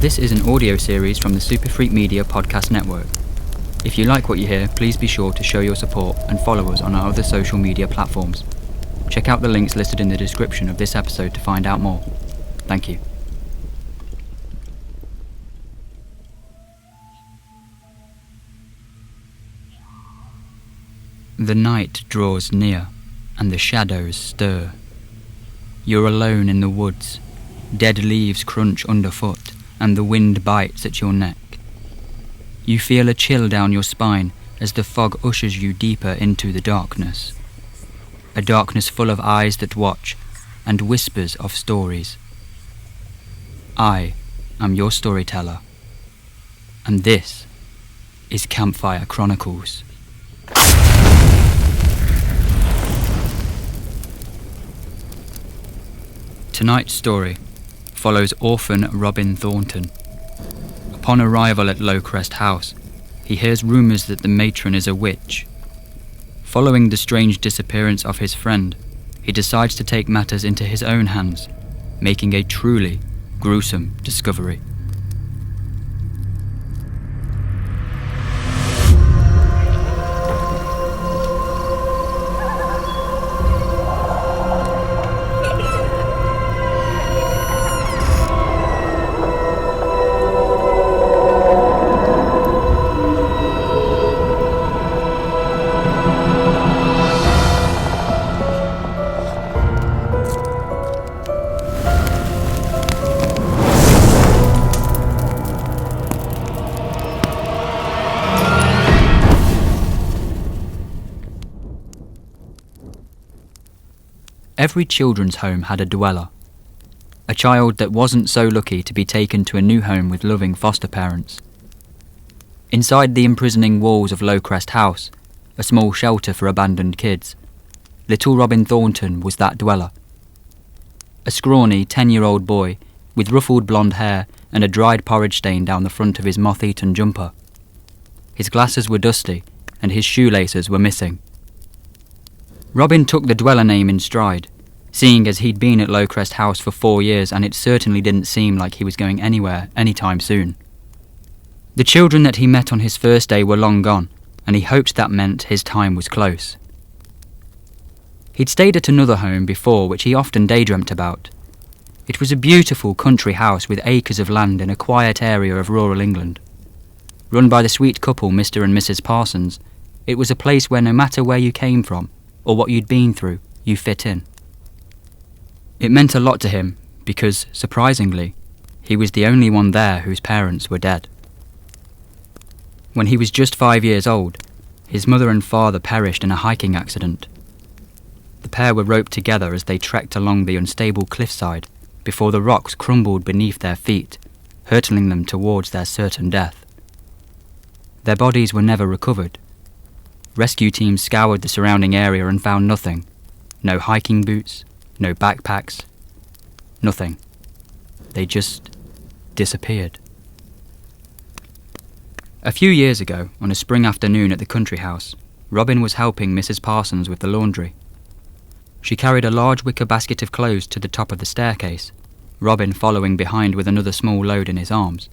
This is an audio series from the superfreakmedia podcast network. If you like what you hear, please be sure to show your support and follow us on our other social media platforms. Check out the links listed in the description of this episode to find out more. Thank you. The night draws near, and the shadows stir. You're alone in the woods. Dead leaves crunch underfoot, and the wind bites at your neck. You feel a chill down your spine as the fog ushers you deeper into the darkness. A darkness full of eyes that watch, and whispers of stories. I am your storyteller, and this is Campfire Chronicles. Tonight's story follows orphan Robin Thornton. Upon arrival at Lowcrest House, he hears rumours that the matron is a witch. Following the strange disappearance of his friend, he decides to take matters into his own hands, making a truly gruesome discovery. Every children's home had a dweller, a child that wasn't so lucky to be taken to a new home with loving foster parents. Inside the imprisoning walls of Lowcrest House, a small shelter for abandoned kids, little Robin Thornton was that dweller. A scrawny 10-year-old boy with ruffled blonde hair and a dried porridge stain down the front of his moth-eaten jumper. His glasses were dusty and his shoelaces were missing. Robin took the dweller name in stride, seeing as he'd been at Lowcrest House for 4 years and it certainly didn't seem like he was going anywhere anytime soon. The children that he met on his first day were long gone, and he hoped that meant his time was close. He'd stayed at another home before which he often daydreamt about. It was a beautiful country house with acres of land in a quiet area of rural England. Run by the sweet couple Mr. and Mrs. Parsons, it was a place where no matter where you came from, or what you'd been through, you fit in. It meant a lot to him because, surprisingly, he was the only one there whose parents were dead. When he was just 5 years old, his mother and father perished in a hiking accident. The pair were roped together as they trekked along the unstable cliffside before the rocks crumbled beneath their feet, hurtling them towards their certain death. Their bodies were never recovered. Rescue teams scoured the surrounding area and found nothing. No hiking boots, no backpacks, nothing. They just disappeared. A few years ago, on a spring afternoon at the country house, Robin was helping Mrs. Parsons with the laundry. She carried a large wicker basket of clothes to the top of the staircase, Robin following behind with another small load in his arms.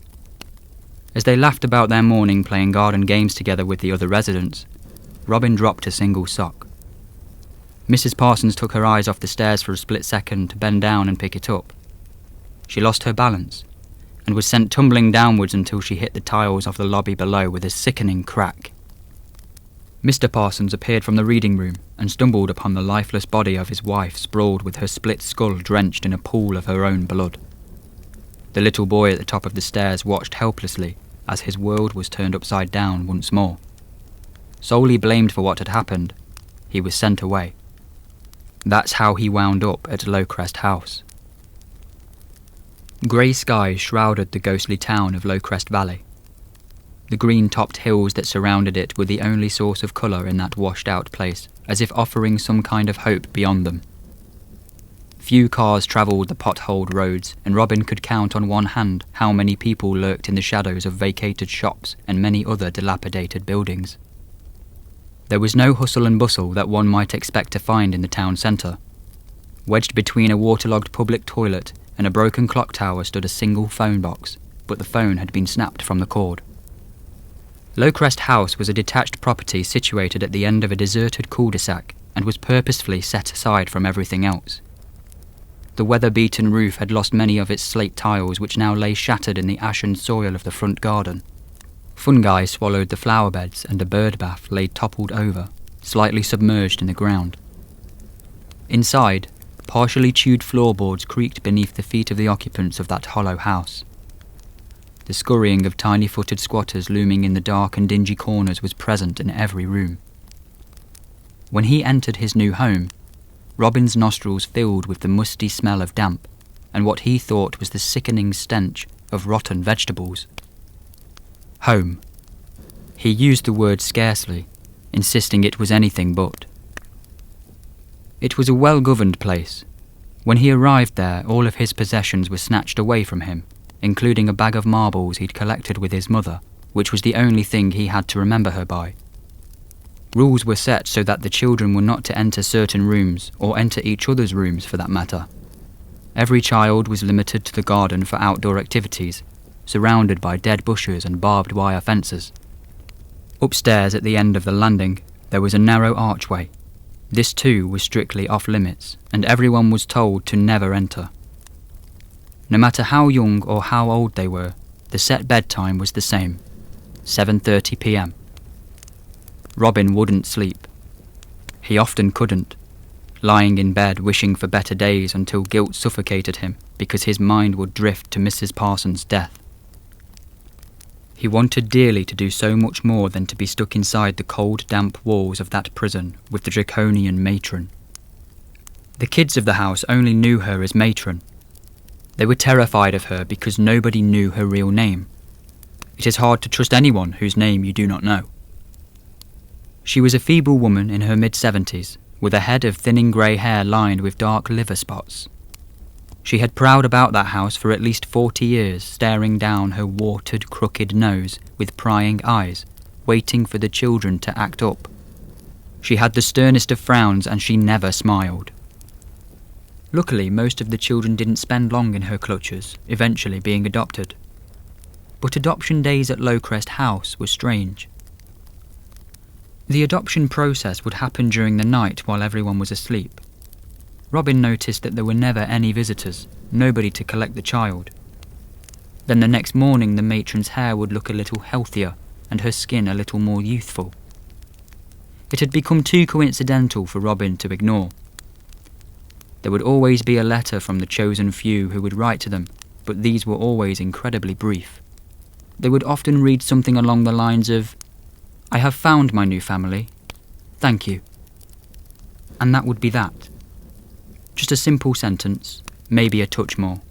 As they laughed about their morning playing garden games together with the other residents, Robin dropped a single sock. Mrs. Parsons took her eyes off the stairs for a split second to bend down and pick it up. She lost her balance and was sent tumbling downwards until she hit the tiles of the lobby below with a sickening crack. Mr. Parsons appeared from the reading room and stumbled upon the lifeless body of his wife sprawled with her split skull drenched in a pool of her own blood. The little boy at the top of the stairs watched helplessly as his world was turned upside down once more. Solely blamed for what had happened, he was sent away. That's how he wound up at Lowcrest House. Grey skies shrouded the ghostly town of Lowcrest Valley. The green-topped hills that surrounded it were the only source of colour in that washed-out place, as if offering some kind of hope beyond them. Few cars travelled the potholed roads, and Robin could count on one hand how many people lurked in the shadows of vacated shops and many other dilapidated buildings. There was no hustle and bustle that one might expect to find in the town centre. Wedged between a waterlogged public toilet and a broken clock tower stood a single phone box, but the phone had been snapped from the cord. Lowcrest House was a detached property situated at the end of a deserted cul-de-sac and was purposefully set aside from everything else. The weather-beaten roof had lost many of its slate tiles, which now lay shattered in the ashen soil of the front garden. Fungi swallowed the flower beds, and a bird bath lay toppled over, slightly submerged in the ground. Inside, partially chewed floorboards creaked beneath the feet of the occupants of that hollow house. The scurrying of tiny-footed squatters looming in the dark and dingy corners was present in every room. When he entered his new home, Robin's nostrils filled with the musty smell of damp and what he thought was the sickening stench of rotten vegetables. Home. He used the word scarcely, insisting it was anything but. It was a well-governed place. When he arrived there, all of his possessions were snatched away from him, including a bag of marbles he'd collected with his mother, which was the only thing he had to remember her by. Rules were set so that the children were not to enter certain rooms, or enter each other's rooms for that matter. Every child was limited to the garden for outdoor activities, surrounded by dead bushes and barbed wire fences. Upstairs at the end of the landing, there was a narrow archway. This too was strictly off-limits, and everyone was told to never enter. No matter how young or how old they were, the set bedtime was the same, 7:30 p.m. Robin wouldn't sleep. He often couldn't, lying in bed wishing for better days until guilt suffocated him because his mind would drift to Mrs. Parsons' death. He wanted dearly to do so much more than to be stuck inside the cold, damp walls of that prison with the draconian matron. The kids of the house only knew her as Matron. They were terrified of her because nobody knew her real name. It is hard to trust anyone whose name you do not know. She was a feeble woman in her mid-70s, with a head of thinning grey hair lined with dark liver spots. She had prowled about that house for at least 40 years, staring down her warted, crooked nose with prying eyes, waiting for the children to act up. She had the sternest of frowns, and she never smiled. Luckily, most of the children didn't spend long in her clutches, eventually being adopted. But adoption days at Lowcrest House were strange. The adoption process would happen during the night while everyone was asleep. Robin noticed that there were never any visitors, nobody to collect the child. Then the next morning the matron's hair would look a little healthier and her skin a little more youthful. It had become too coincidental for Robin to ignore. There would always be a letter from the chosen few who would write to them, but these were always incredibly brief. They would often read something along the lines of, "I have found my new family. Thank you." And that would be that. Just a simple sentence, maybe a touch more.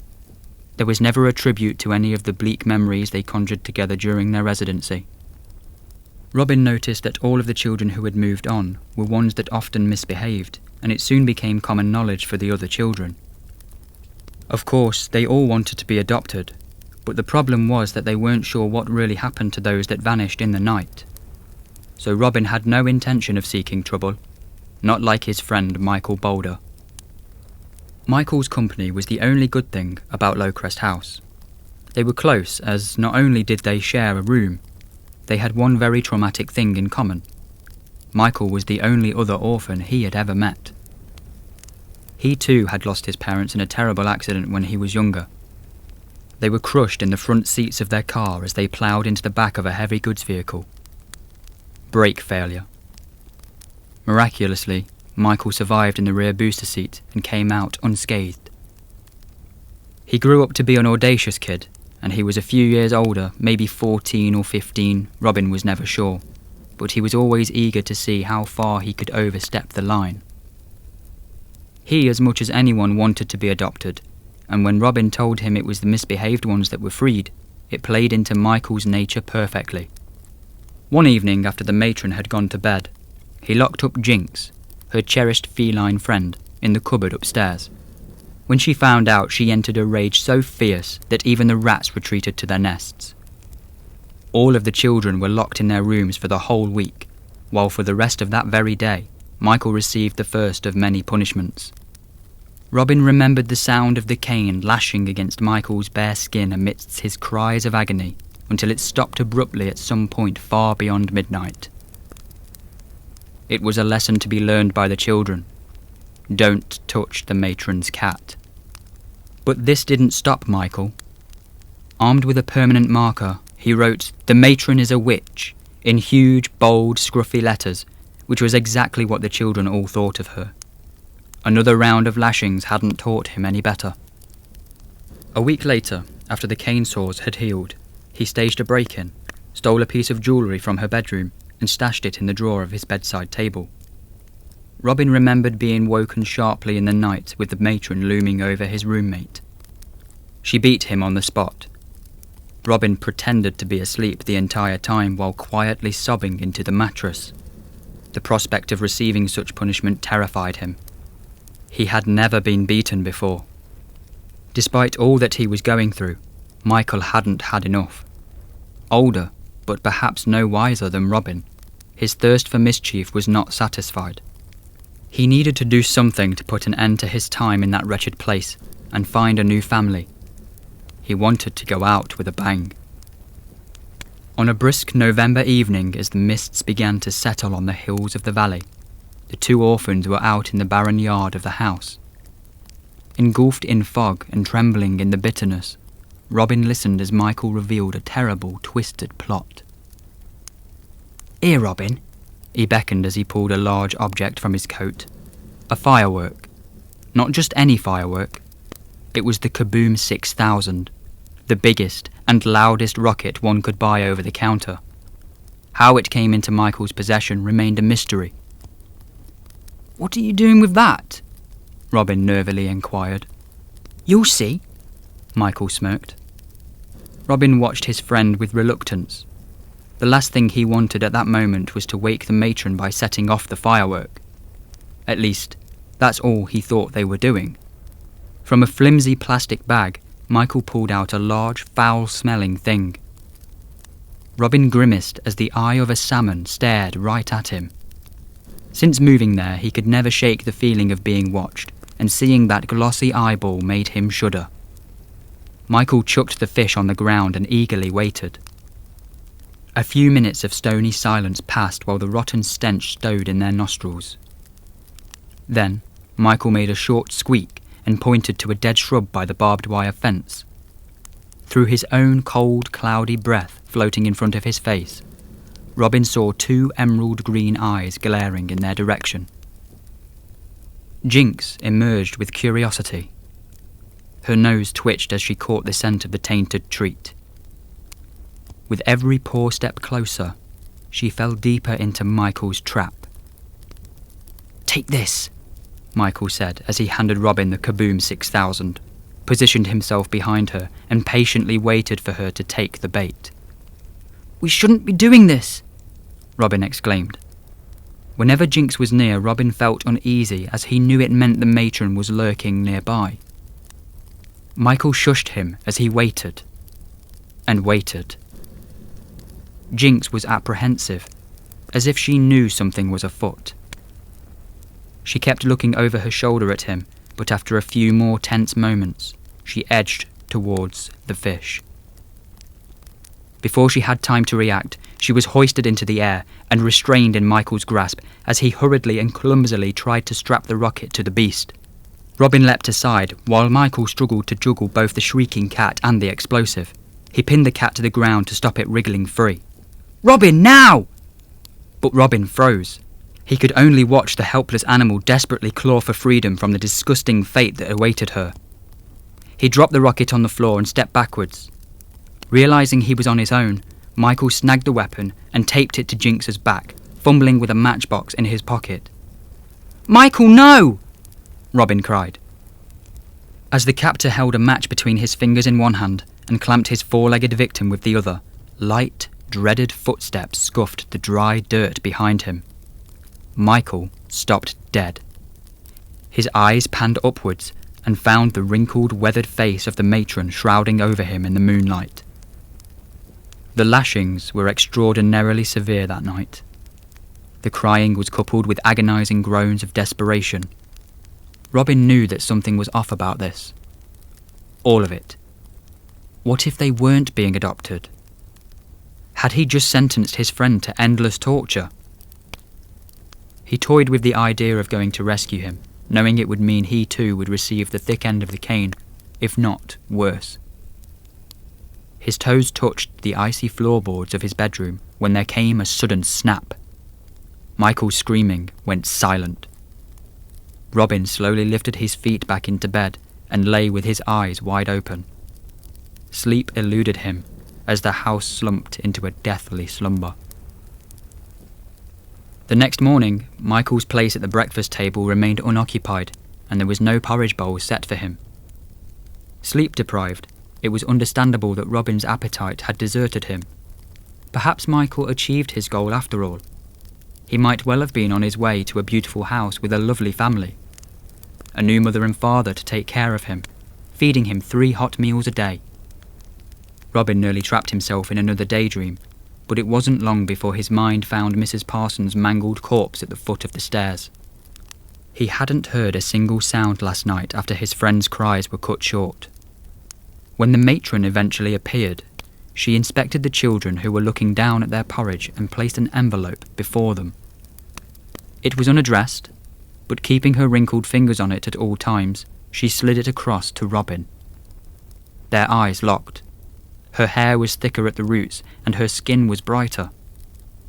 There was never a tribute to any of the bleak memories they conjured together during their residency. Robin noticed that all of the children who had moved on were ones that often misbehaved, and it soon became common knowledge for the other children. Of course, they all wanted to be adopted, but the problem was that they weren't sure what really happened to those that vanished in the night. So Robin had no intention of seeking trouble, not like his friend Michael Boulder. Michael's company was the only good thing about Lowcrest House. They were close, as not only did they share a room, they had one very traumatic thing in common. Michael was the only other orphan he had ever met. He too had lost his parents in a terrible accident when he was younger. They were crushed in the front seats of their car as they ploughed into the back of a heavy goods vehicle. Brake failure. Miraculously, Michael survived in the rear booster seat and came out unscathed. He grew up to be an audacious kid, and he was a few years older, maybe 14 or 15, Robin was never sure, but he was always eager to see how far he could overstep the line. He, as much as anyone, wanted to be adopted, and when Robin told him it was the misbehaved ones that were freed, it played into Michael's nature perfectly. One evening after the matron had gone to bed, he locked up Jinx, her cherished feline friend, in the cupboard upstairs. When she found out, she entered a rage so fierce that even the rats retreated to their nests. All of the children were locked in their rooms for the whole week, while for the rest of that very day, Michael received the first of many punishments. Robin remembered the sound of the cane lashing against Michael's bare skin amidst his cries of agony until it stopped abruptly at some point far beyond midnight. It was a lesson to be learned by the children. Don't touch the matron's cat. But this didn't stop Michael. Armed with a permanent marker, he wrote, "The matron is a witch," in huge, bold, scruffy letters, which was exactly what the children all thought of her. Another round of lashings hadn't taught him any better. A week later, after the cane sores had healed, he staged a break-in, stole a piece of jewellery from her bedroom, and stashed it in the drawer of his bedside table. Robin remembered being woken sharply in the night with the matron looming over his roommate. She beat him on the spot. Robin pretended to be asleep the entire time while quietly sobbing into the mattress. The prospect of receiving such punishment terrified him. He had never been beaten before. Despite all that he was going through, Michael hadn't had enough. Older, but perhaps no wiser than Robin, his thirst for mischief was not satisfied. He needed to do something to put an end to his time in that wretched place and find a new family. He wanted to go out with a bang. On a brisk November evening, as the mists began to settle on the hills of the valley, the two orphans were out in the barren yard of the house. Engulfed in fog and trembling in the bitterness, Robin listened as Michael revealed a terrible, twisted plot. "Here, Robin," he beckoned as he pulled a large object from his coat. A firework. Not just any firework. It was the Kaboom 6000, the biggest and loudest rocket one could buy over the counter. How it came into Michael's possession remained a mystery. "What are you doing with that?" Robin nervily inquired. "You'll see," Michael smirked. Robin watched his friend with reluctance. The last thing he wanted at that moment was to wake the matron by setting off the firework. At least, that's all he thought they were doing. From a flimsy plastic bag, Michael pulled out a large, foul-smelling thing. Robin grimaced as the eye of a salmon stared right at him. Since moving there, he could never shake the feeling of being watched, and seeing that glossy eyeball made him shudder. Michael chucked the fish on the ground and eagerly waited. A few minutes of stony silence passed while the rotten stench stowed in their nostrils. Then, Michael made a short squeak and pointed to a dead shrub by the barbed wire fence. Through his own cold, cloudy breath floating in front of his face, Robin saw two emerald green eyes glaring in their direction. Jinx emerged with curiosity. Her nose twitched as she caught the scent of the tainted treat. With every paw step closer, she fell deeper into Michael's trap. "Take this," Michael said as he handed Robin the Kaboom 6000, positioned himself behind her, and patiently waited for her to take the bait. "We shouldn't be doing this," Robin exclaimed. Whenever Jinx was near, Robin felt uneasy as he knew it meant the matron was lurking nearby. Michael shushed him as he waited and waited. Jinx was apprehensive, as if she knew something was afoot. She kept looking over her shoulder at him, but after a few more tense moments, she edged towards the fish. Before she had time to react, she was hoisted into the air and restrained in Michael's grasp as he hurriedly and clumsily tried to strap the rocket to the beast. Robin leapt aside, while Michael struggled to juggle both the shrieking cat and the explosive. He pinned the cat to the ground to stop it wriggling free. "Robin, now!" But Robin froze. He could only watch the helpless animal desperately claw for freedom from the disgusting fate that awaited her. He dropped the rocket on the floor and stepped backwards. Realising he was on his own, Michael snagged the weapon and taped it to Jinx's back, fumbling with a matchbox in his pocket. "Michael, no!" Robin cried. As the captor held a match between his fingers in one hand and clamped his four-legged victim with the other, light, dreaded footsteps scuffed the dry dirt behind him. Michael stopped dead. His eyes panned upwards and found the wrinkled, weathered face of the matron shrouding over him in the moonlight. The lashings were extraordinarily severe that night. The crying was coupled with agonising groans of desperation. Robin knew that something was off about this. All of it. What if they weren't being adopted? Had he just sentenced his friend to endless torture? He toyed with the idea of going to rescue him, knowing it would mean he too would receive the thick end of the cane, if not worse. His toes touched the icy floorboards of his bedroom when there came a sudden snap. Michael's screaming went silent. Robin slowly lifted his feet back into bed and lay with his eyes wide open. Sleep eluded him as the house slumped into a deathly slumber. The next morning, Michael's place at the breakfast table remained unoccupied, and there was no porridge bowl set for him. Sleep deprived, it was understandable that Robin's appetite had deserted him. Perhaps Michael achieved his goal after all. He might well have been on his way to a beautiful house with a lovely family. A new mother and father to take care of him, feeding him 3 hot meals a day. Robin nearly trapped himself in another daydream, but it wasn't long before his mind found Mrs. Parsons' mangled corpse at the foot of the stairs. He hadn't heard a single sound last night after his friend's cries were cut short. When the matron eventually appeared, she inspected the children who were looking down at their porridge and placed an envelope before them. It was unaddressed, but keeping her wrinkled fingers on it at all times, she slid it across to Robin. Their eyes locked. Her hair was thicker at the roots, and her skin was brighter.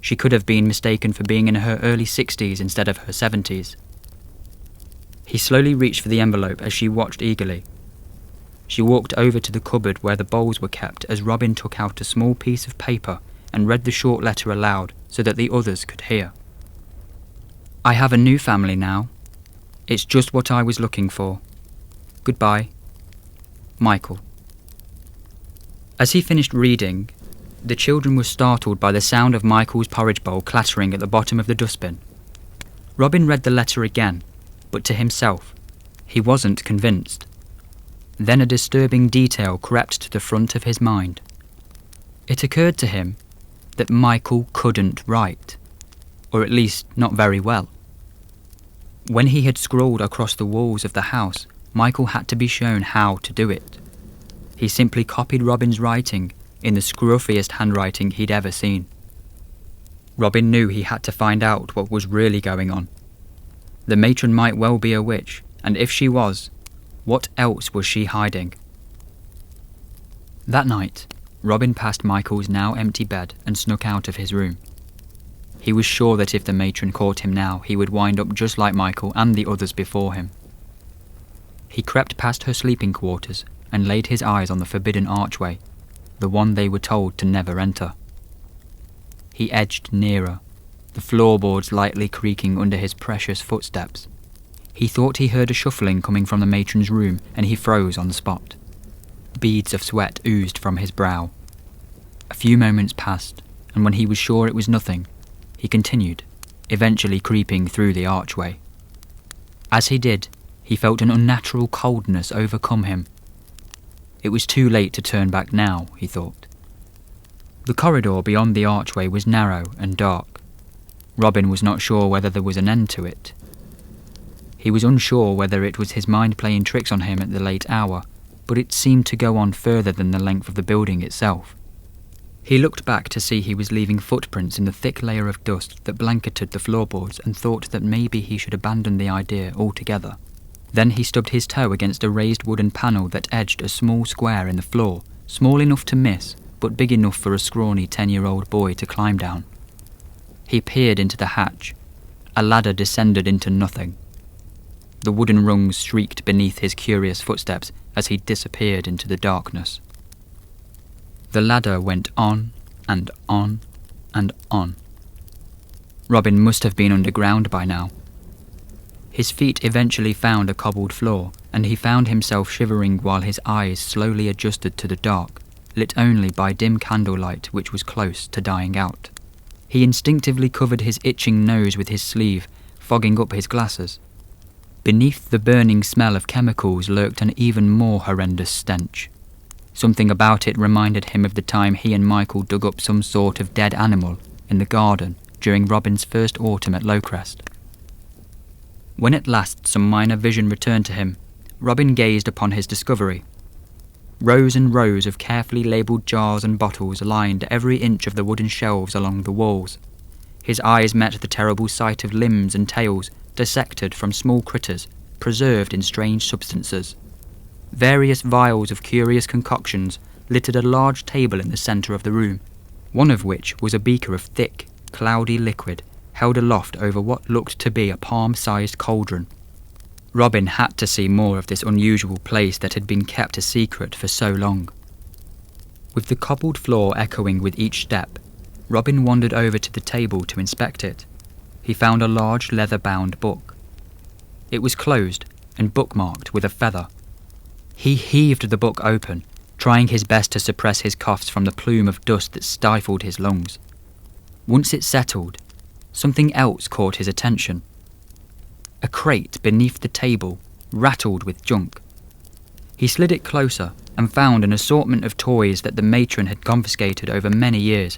She could have been mistaken for being in her early 60s instead of her 70s. He slowly reached for the envelope as she watched eagerly. She walked over to the cupboard where the bowls were kept as Robin took out a small piece of paper and read the short letter aloud so that the others could hear. "I have a new family now. It's just what I was looking for. Goodbye. Michael." As he finished reading, the children were startled by the sound of Michael's porridge bowl clattering at the bottom of the dustbin. Robin read the letter again, but to himself, he wasn't convinced. Then a disturbing detail crept to the front of his mind. It occurred to him that Michael couldn't write, or at least not very well. When he had scrawled across the walls of the house, Michael had to be shown how to do it. He simply copied Robin's writing in the scruffiest handwriting he'd ever seen. Robin knew he had to find out what was really going on. The matron might well be a witch, and if she was, what else was she hiding? That night, Robin passed Michael's now empty bed and snuck out of his room. He was sure that if the matron caught him now, he would wind up just like Michael and the others before him. He crept past her sleeping quarters and laid his eyes on the forbidden archway, the one they were told to never enter. He edged nearer, the floorboards lightly creaking under his precious footsteps. He thought he heard a shuffling coming from the matron's room, and he froze on the spot. Beads of sweat oozed from his brow. A few moments passed, and when he was sure it was nothing, he continued, eventually creeping through the archway. As he did, he felt an unnatural coldness overcome him. It was too late to turn back now, he thought. The corridor beyond the archway was narrow and dark. Robin was not sure whether there was an end to it. He was unsure whether it was his mind playing tricks on him at the late hour, but it seemed to go on further than the length of the building itself. He looked back to see he was leaving footprints in the thick layer of dust that blanketed the floorboards and thought that maybe he should abandon the idea altogether. Then he stubbed his toe against a raised wooden panel that edged a small square in the floor, small enough to miss, but big enough for a scrawny 10-year-old boy to climb down. He peered into the hatch. A ladder descended into nothing. The wooden rungs shrieked beneath his curious footsteps as he disappeared into the darkness. The ladder went on and on and on. Robin must have been underground by now. His feet eventually found a cobbled floor, and he found himself shivering while his eyes slowly adjusted to the dark, lit only by dim candlelight which was close to dying out. He instinctively covered his itching nose with his sleeve, fogging up his glasses. Beneath the burning smell of chemicals lurked an even more horrendous stench. Something about it reminded him of the time he and Michael dug up some sort of dead animal in the garden during Robin's first autumn at Lowcrest. When at last some minor vision returned to him, Robin gazed upon his discovery. Rows and rows of carefully labelled jars and bottles lined every inch of the wooden shelves along the walls. His eyes met the terrible sight of limbs and tails dissected from small critters, preserved in strange substances. Various vials of curious concoctions littered a large table in the centre of the room, one of which was a beaker of thick, cloudy liquid held aloft over what looked to be a palm-sized cauldron. Robin had to see more of this unusual place that had been kept a secret for so long. With the cobbled floor echoing with each step, Robin wandered over to the table to inspect it. He found a large leather-bound book. It was closed and bookmarked with a feather. He heaved the book open, trying his best to suppress his coughs from the plume of dust that stifled his lungs. Once it settled, something else caught his attention. A crate beneath the table rattled with junk. He slid it closer and found an assortment of toys that the matron had confiscated over many years.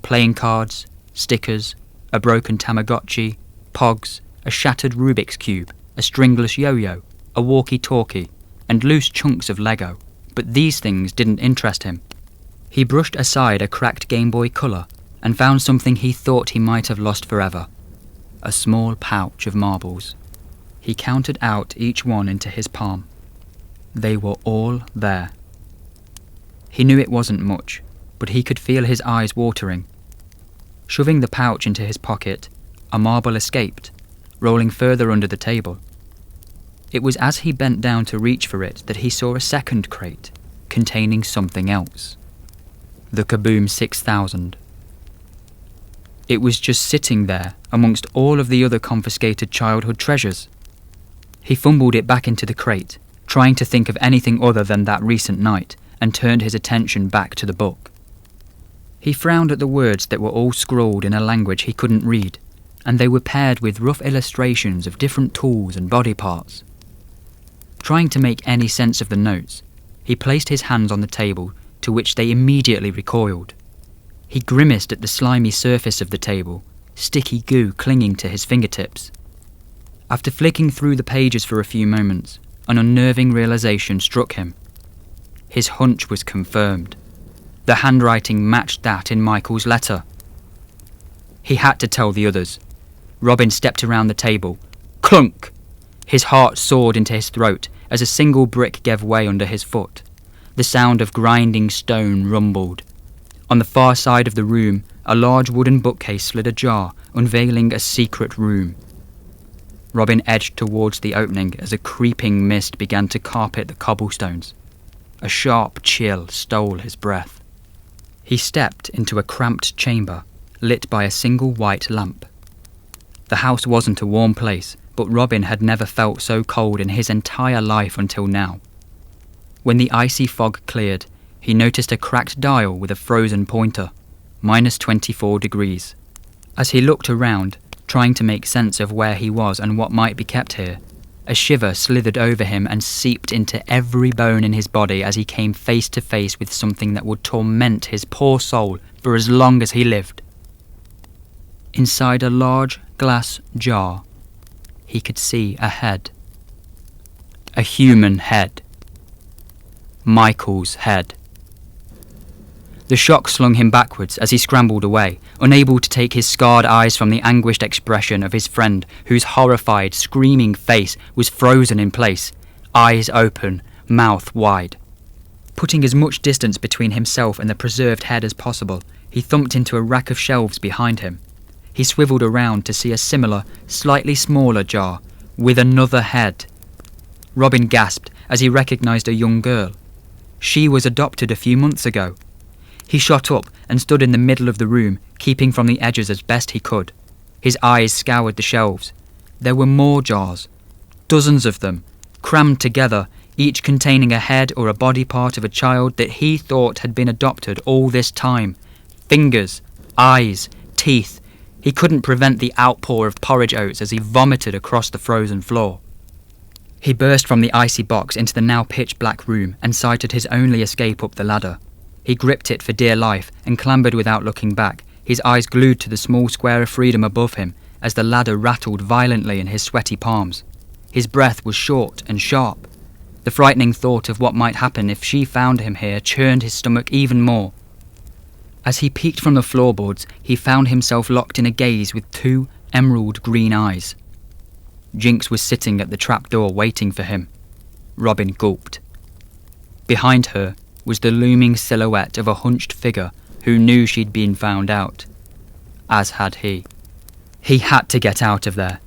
Playing cards, stickers, a broken Tamagotchi, pogs, a shattered Rubik's Cube, a stringless yo-yo, a walkie-talkie, and loose chunks of Lego. But these things didn't interest him. He brushed aside a cracked Game Boy Color and found something he thought he might have lost forever. A small pouch of marbles. He counted out each one into his palm. They were all there. He knew it wasn't much, but he could feel his eyes watering. Shoving the pouch into his pocket, a marble escaped, rolling further under the table. It was as he bent down to reach for it that he saw a second crate, containing something else. The Kaboom 6000. It was just sitting there amongst all of the other confiscated childhood treasures. He fumbled it back into the crate, trying to think of anything other than that recent night, and turned his attention back to the book. He frowned at the words that were all scrawled in a language he couldn't read, and they were paired with rough illustrations of different tools and body parts. Trying to make any sense of the notes, he placed his hands on the table, to which they immediately recoiled. He grimaced at the slimy surface of the table, sticky goo clinging to his fingertips. After flicking through the pages for a few moments, an unnerving realization struck him. His hunch was confirmed. The handwriting matched that in Michael's letter. He had to tell the others. Robin stepped around the table. Clunk! His heart soared into his throat as a single brick gave way under his foot. The sound of grinding stone rumbled. On the far side of the room, a large wooden bookcase slid ajar, unveiling a secret room. Robin edged towards the opening as a creeping mist began to carpet the cobblestones. A sharp chill stole his breath. He stepped into a cramped chamber, lit by a single white lamp. The house wasn't a warm place, but Robin had never felt so cold in his entire life until now. When the icy fog cleared, he noticed a cracked dial with a frozen pointer, -24 degrees. As he looked around, trying to make sense of where he was and what might be kept here, a shiver slithered over him and seeped into every bone in his body as he came face to face with something that would torment his poor soul for as long as he lived. Inside a large glass jar, he could see a head. A human head. Michael's head. The shock slung him backwards as he scrambled away, unable to take his scarred eyes from the anguished expression of his friend, whose horrified, screaming face was frozen in place, eyes open, mouth wide. Putting as much distance between himself and the preserved head as possible, he thumped into a rack of shelves behind him. He swiveled around to see a similar, slightly smaller jar, with another head. Robin gasped as he recognised a young girl. She was adopted a few months ago. He shot up and stood in the middle of the room, keeping from the edges as best he could. His eyes scoured the shelves. There were more jars, dozens of them, crammed together, each containing a head or a body part of a child that he thought had been adopted all this time. Fingers, eyes, teeth. He couldn't prevent the outpour of porridge oats as he vomited across the frozen floor. He burst from the icy box into the now pitch-black room and sighted his only escape up the ladder. He gripped it for dear life and clambered without looking back, his eyes glued to the small square of freedom above him, as the ladder rattled violently in his sweaty palms. His breath was short and sharp. The frightening thought of what might happen if she found him here churned his stomach even more. As he peeked from the floorboards, he found himself locked in a gaze with two emerald green eyes. Jinx was sitting at the trapdoor waiting for him. Robin gulped. Behind her was the looming silhouette of a hunched figure who knew she'd been found out. As had he. He had to get out of there.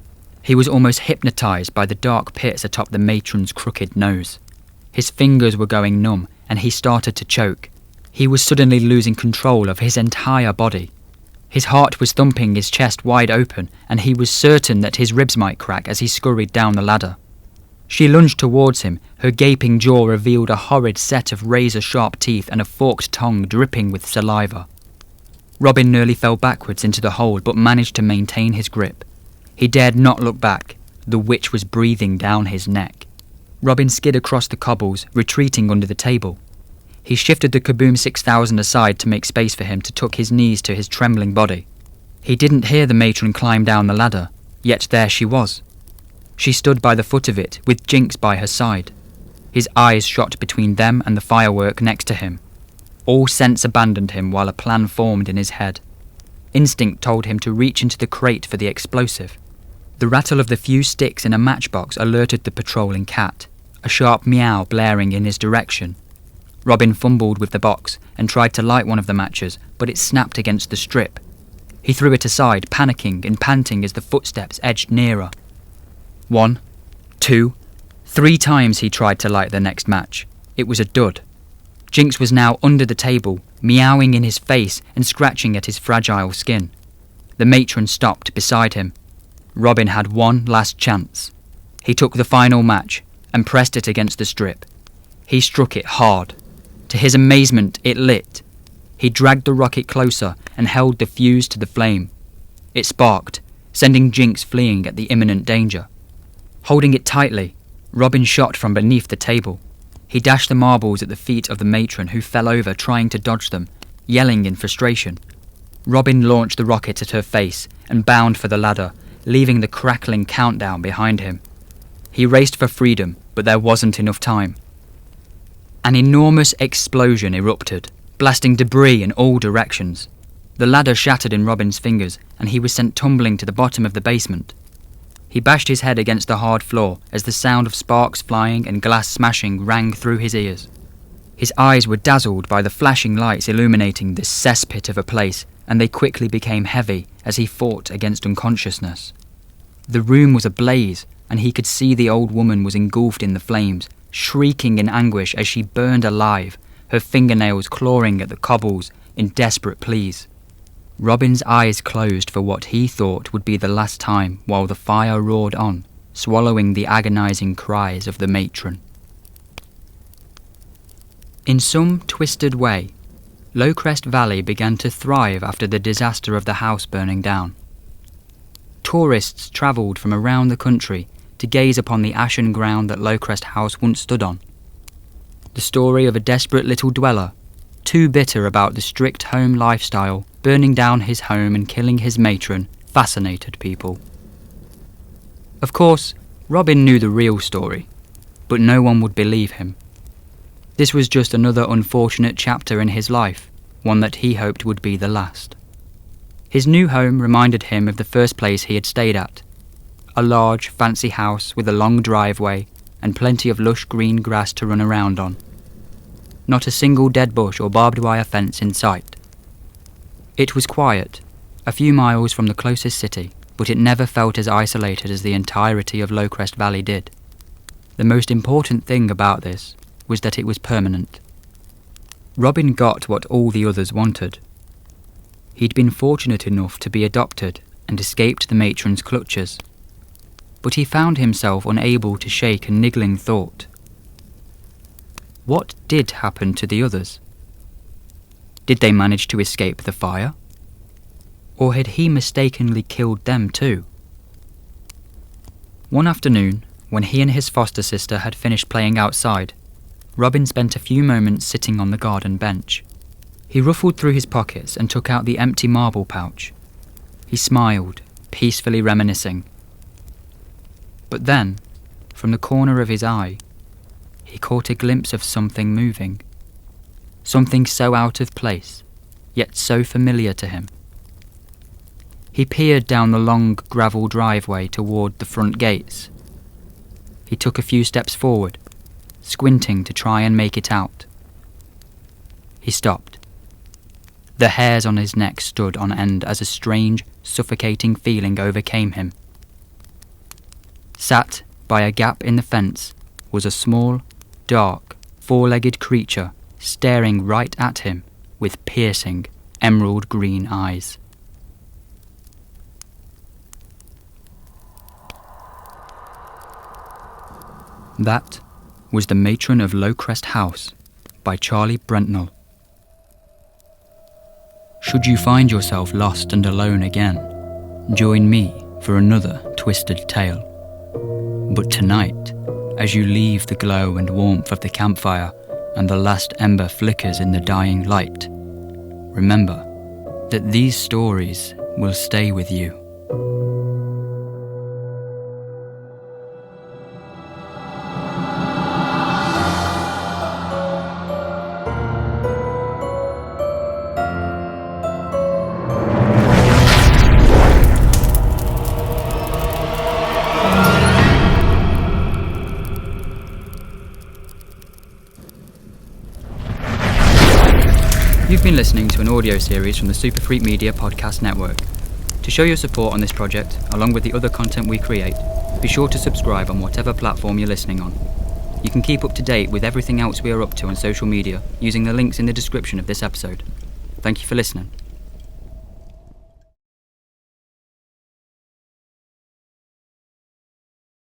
He was almost hypnotised by the dark pits atop the matron's crooked nose. His fingers were going numb, and he started to choke. He was suddenly losing control of his entire body. His heart was thumping his chest wide open, and he was certain that his ribs might crack as he scurried down the ladder. She lunged towards him. Her gaping jaw revealed a horrid set of razor-sharp teeth and a forked tongue dripping with saliva. Robin nearly fell backwards into the hole, but managed to maintain his grip. He dared not look back. The witch was breathing down his neck. Robin skid across the cobbles, retreating under the table. He shifted the Kaboom 6000 aside to make space for him to tuck his knees to his trembling body. He didn't hear the matron climb down the ladder, yet there she was. She stood by the foot of it, with Jinx by her side. His eyes shot between them and the firework next to him. All sense abandoned him while a plan formed in his head. Instinct told him to reach into the crate for the explosive. The rattle of the few sticks in a matchbox alerted the patrolling cat, a sharp meow blaring in his direction. Robin fumbled with the box and tried to light one of the matches, but it snapped against the strip. He threw it aside, panicking and panting as the footsteps edged nearer. 1, 2, 3 times he tried to light the next match. It was a dud. Jinx was now under the table, meowing in his face and scratching at his fragile skin. The matron stopped beside him. Robin had one last chance. He took the final match and pressed it against the strip. He struck it hard. To his amazement, it lit. He dragged the rocket closer and held the fuse to the flame. It sparked, sending Jinx fleeing at the imminent danger. Holding it tightly, Robin shot from beneath the table. He dashed the marbles at the feet of the matron, who fell over trying to dodge them, yelling in frustration. Robin launched the rocket at her face and bound for the ladder, leaving the crackling countdown behind him. He raced for freedom, but there wasn't enough time. An enormous explosion erupted, blasting debris in all directions. The ladder shattered in Robin's fingers, and he was sent tumbling to the bottom of the basement. He bashed his head against the hard floor as the sound of sparks flying and glass smashing rang through his ears. His eyes were dazzled by the flashing lights illuminating this cesspit of a place, and they quickly became heavy as he fought against unconsciousness. The room was ablaze, and he could see the old woman was engulfed in the flames, shrieking in anguish as she burned alive, her fingernails clawing at the cobbles in desperate pleas. Robin's eyes closed for what he thought would be the last time while the fire roared on, swallowing the agonizing cries of the matron. In some twisted way, Lowcrest Valley began to thrive after the disaster of the house burning down. Tourists travelled from around the country to gaze upon the ashen ground that Lowcrest House once stood on. The story of a desperate little dweller, too bitter about the strict home lifestyle, burning down his home and killing his matron, fascinated people. Of course, Robin knew the real story, but no one would believe him. This was just another unfortunate chapter in his life, one that he hoped would be the last. His new home reminded him of the first place he had stayed at, a large, fancy house with a long driveway and plenty of lush green grass to run around on. Not a single dead bush or barbed wire fence in sight. It was quiet, a few miles from the closest city, but it never felt as isolated as the entirety of Lowcrest Valley did. The most important thing about this was that it was permanent. Robin got what all the others wanted. He'd been fortunate enough to be adopted and escaped the matron's clutches, but he found himself unable to shake a niggling thought. What did happen to the others? Did they manage to escape the fire? Or had he mistakenly killed them too? One afternoon, when he and his foster sister had finished playing outside, Robin spent a few moments sitting on the garden bench. He ruffled through his pockets and took out the empty marble pouch. He smiled, peacefully reminiscing. But then, from the corner of his eye, he caught a glimpse of something moving. Something so out of place, yet so familiar to him. He peered down the long gravel driveway toward the front gates. He took a few steps forward, squinting to try and make it out. He stopped. The hairs on his neck stood on end as a strange, suffocating feeling overcame him. Sat by a gap in the fence was a small, dark, four-legged creature staring right at him with piercing, emerald green eyes. That was The Matron of Lowcrest House by Charlie Brentnall. Should you find yourself lost and alone again, join me for another twisted tale. But tonight, as you leave the glow and warmth of the campfire and the last ember flickers in the dying light, remember that these stories will stay with you. You've been listening to an audio series from the superfreakmedia podcast network. To show your support on this project, along with the other content we create, be sure to subscribe on whatever platform you're listening on. You can keep up to date with everything else we are up to on social media using the links in the description of this episode. Thank you for listening.